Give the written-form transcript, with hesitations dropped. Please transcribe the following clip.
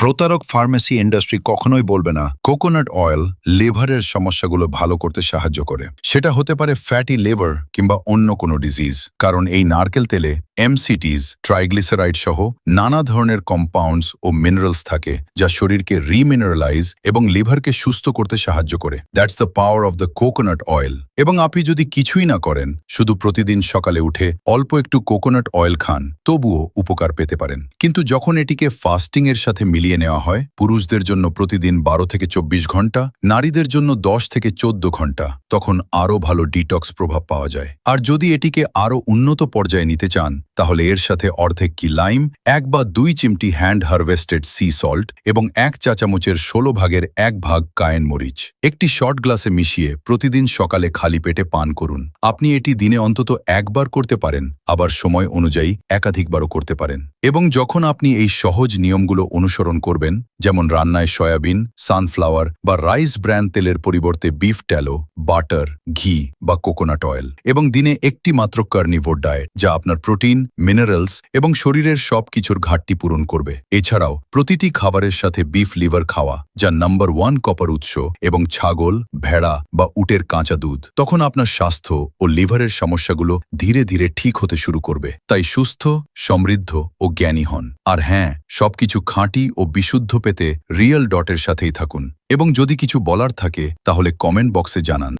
প্রতারক pharmacy industry কখনোই বলবে না কোকোনাট অয়েল লিভারের সমস্যাগুলো ভালো করতে সাহায্য করে। সেটা হতে পারে ফ্যাটি লিভার কিংবা অন্য কোনো ডিজিজ, কারণ এই নারকেল তেলে এমসিটিজ, ট্রাইগ্লিসারাইড সহ নানা ধরনের কম্পাউন্ডস ও মিনারেলস থাকে যা শরীরকে রিমিনারেলাইজ এবং লিভারকে সুস্থ করতে সাহায্য করে। That's the power of the coconut oil. এবং আপনি যদি কিছুই না করেন, শুধু প্রতিদিন সকালে উঠে অল্প একটু কোকোনাট অয়েল খান, তবুও উপকার পেতে পারেন। কিন্তু যখন এটিকে ফাস্টিং এর সাথে মিলিয়ে নেওয়া হয়, পুরুষদের জন্য প্রতিদিন 12 থেকে 24 ঘন্টা, নারীদের জন্য 10 থেকে 14 ঘন্টা, তখন আরও ভালো ডিটক্স প্রভাব পাওয়া যায়। আর যদি এটিকে আরও উন্নত পর্যায়ে নিতে চান, তাহলে এর সাথে অর্ধেক কি লাইম, 1 বা 2 চিমটি হ্যান্ড হারভেস্টেড সি সল্ট এবং 1 চা চামচের 16 ভাগের 1 ভাগ কায়েন মরিচ একটি শর্ট গ্লাসে মিশিয়ে প্রতিদিন সকালে খালি পেটে পান করুন। আপনি এটি দিনে অন্তত একবার করতে পারেন, আবার সময় অনুযায়ী একাধিকবারও করতে পারেন। এবং যখন আপনি এই সহজ নিয়মগুলো অনুসরণ করবেন, যেমন রান্নায় সয়াবিন, সানফ্লাওয়ার বা রাইস ব্র্যান্ড তেলের পরিবর্তে বিফ ট্যালো, বাটার, ঘি বা কোকোনাট অয়েল, এবং দিনে একটি মাত্র কার্নিভোর ডায়েট, যা আপনার প্রোটিন, মিনারেলস এবং শরীরের সব কিছুর ঘাটতি পূরণ করবে। এছাড়াও প্রতিটি খাবারের সাথে বিফ লিভার খাওয়া, যা নাম্বার 1 কপার উৎস, এবং ছাগল, ভেড়া বা উটের কাঁচা দুধ, তখন আপনার স্বাস্থ্য ও লিভারের সমস্যাগুলো ধীরে ধীরে ঠিক হতে শুরু করবে। তাই সুস্থ, সমৃদ্ধ ও জ্ঞানী হন। আর হ্যাঁ, সবকিছু খাঁটি ও বিশুদ্ধ পেতে রিয়েল ডটের সাথেই থাকুন। এবং যদি কিছু বলার থাকে, তাহলে কমেন্ট বক্সে জানান।